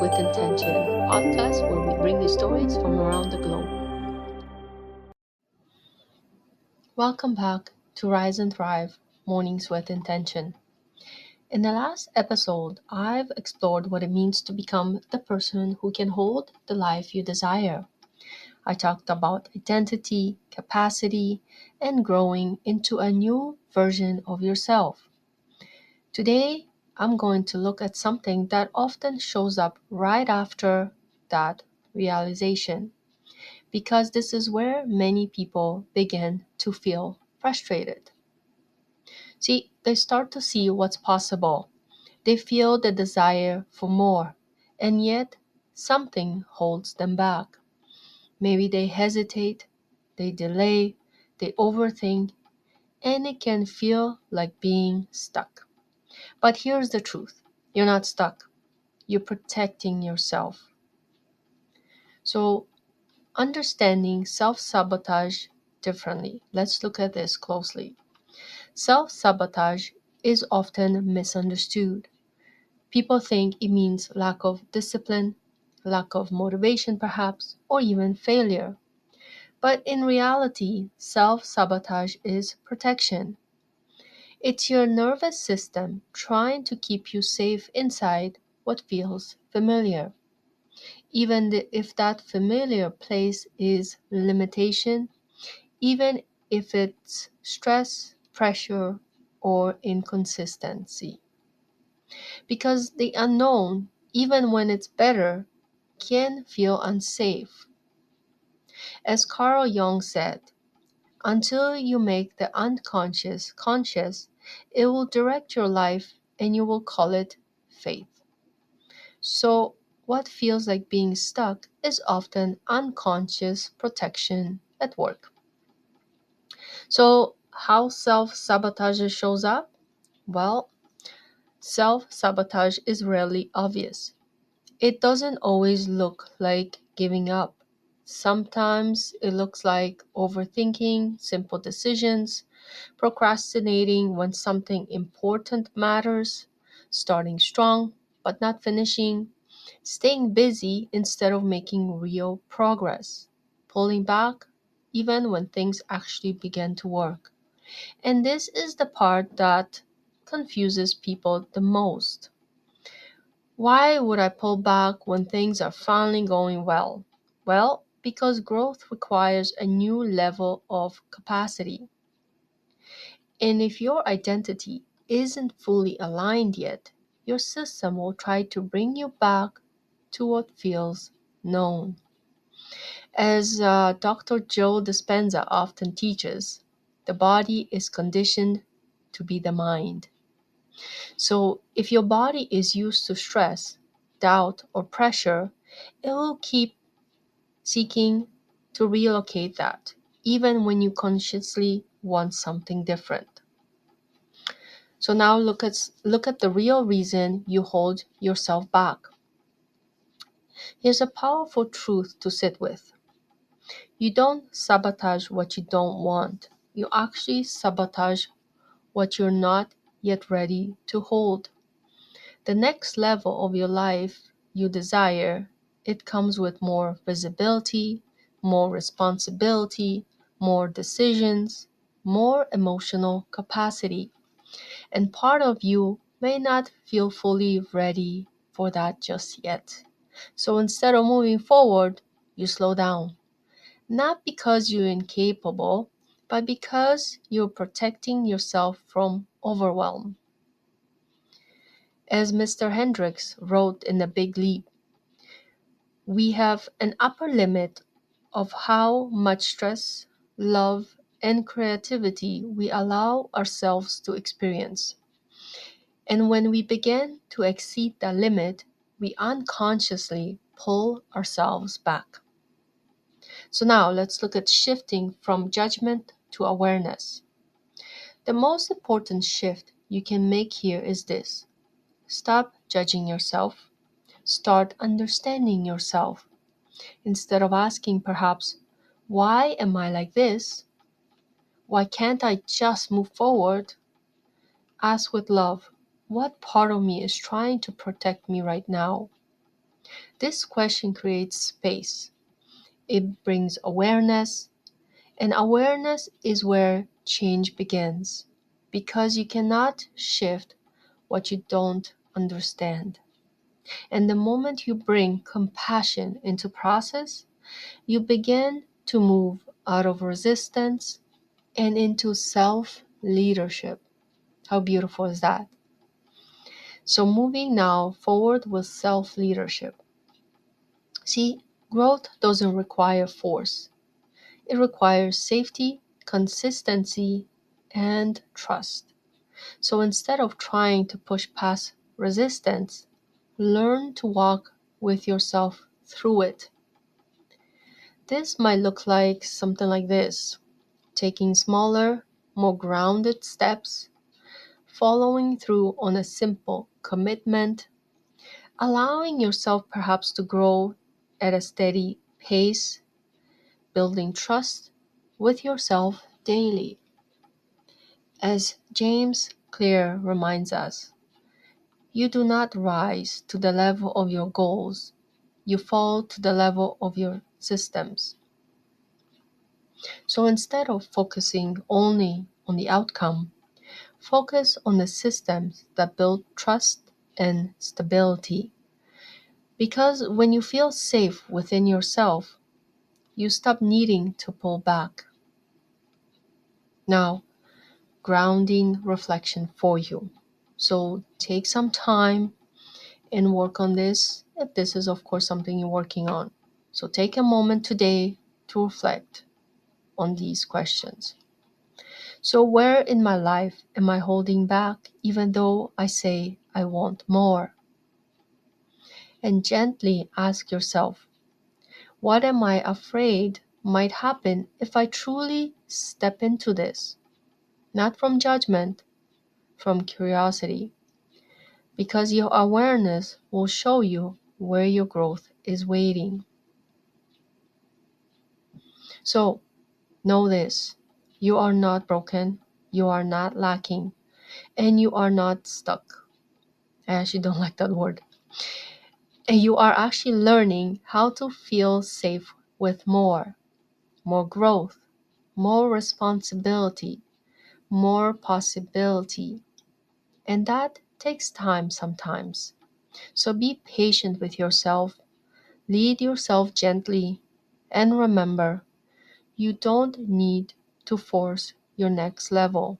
with Intention, podcast where we bring you stories from around the globe. Welcome back to Rise and Thrive Mornings with Intention. In the last episode, I've explored what it means to become the person who can hold the life you desire. I talked about identity, capacity, and growing into a new version of yourself. Today, I'm going to look at something that often shows up right after that realization, because this is where many people begin to feel frustrated. See, they start to see what's possible. They feel the desire for more, and yet something holds them back. Maybe they hesitate, they delay, they overthink, and it can feel like being stuck. But here's the truth: you're not stuck, you're protecting yourself. So, understanding self sabotage differently. Let's look at this closely. Self sabotage is often misunderstood. People think it means lack of discipline, lack of motivation, perhaps, or even failure. But in reality, self sabotage is protection. It's your nervous system trying to keep you safe inside what feels familiar. Even if that familiar place is limitation, even if it's stress, pressure, or inconsistency. Because the unknown, even when it's better, can feel unsafe. As Carl Jung said, until you make the unconscious conscious, it will direct your life and you will call it faith. So, what feels like being stuck is often unconscious protection at work. So, how self sabotage shows up? Well, self sabotage is rarely obvious. It doesn't always look like giving up. Sometimes it looks like overthinking simple decisions, procrastinating when something important matters, starting strong but not finishing, staying busy instead of making real progress, pulling back even when things actually begin to work. And this is the part that confuses people the most. Why would I pull back when things are finally going well? Well, because growth requires a new level of capacity. And if your identity isn't fully aligned yet, your system will try to bring you back to what feels known. As Dr. Joe Dispenza often teaches, the body is conditioned to be the mind. So if your body is used to stress, doubt, or pressure, it will keep seeking to relocate that, even when you consciously want something different. So now look at the real reason you hold yourself back. Here's a powerful truth to sit with. You don't sabotage what you don't want. You actually sabotage what you're not yet ready to hold. The next level of your life you desire, it comes with more visibility, more responsibility, more decisions, more emotional capacity. And part of you may not feel fully ready for that just yet. So instead of moving forward, you slow down. Not because you're incapable, but because you're protecting yourself from overwhelm. As Mr. Hendricks wrote in The Big Leap, we have an upper limit of how much stress, love, and creativity we allow ourselves to experience. And when we begin to exceed that limit, we unconsciously pull ourselves back. So now let's look at shifting from judgment to awareness. The most important shift you can make here is this: stop judging yourself, start understanding yourself. Instead of asking perhaps, why am I like this? Why can't I just move forward? Ask with love, what part of me is trying to protect me right now? This question creates space. It brings awareness, and awareness is where change begins because you cannot shift what you don't understand. And the moment you bring compassion into process, you begin to move out of resistance and into self-leadership. How beautiful is that? So moving now forward with self-leadership. See, growth doesn't require force. It requires safety, consistency, and trust. So instead of trying to push past resistance, learn to walk with yourself through it. This might look like something like this: taking smaller, more grounded steps, following through on a simple commitment, allowing yourself perhaps to grow at a steady pace, building trust with yourself daily. As James Clear reminds us, you do not rise to the level of your goals, you fall to the level of your systems. So instead of focusing only on the outcome, focus on the systems that build trust and stability. Because when you feel safe within yourself, you stop needing to pull back. Now, grounding reflection for you. So take some time and work on this if this is, of course, something you're working on. So take a moment today to reflect on these questions. So, where in my life am I holding back even though I say I want more? And gently ask yourself, what am I afraid might happen if I truly step into this? Not from judgment, from curiosity. Because your awareness will show you where your growth is waiting. So, know this: you are not broken, you are not lacking, and you are not stuck. I actually don't like that word. And you are actually learning how to feel safe with more growth, more responsibility, more possibility. And that takes time sometimes. So be patient with yourself, lead yourself gently, and remember, you don't need to force your next level.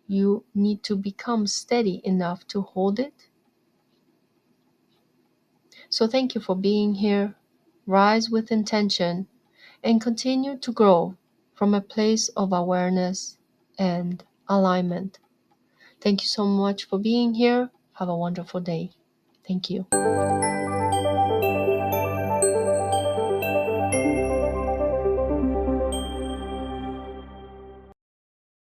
You need to become steady enough to hold it. So thank you for being here. Rise with intention and continue to grow from a place of awareness and alignment. Thank you so much for being here. Have a wonderful day. Thank you.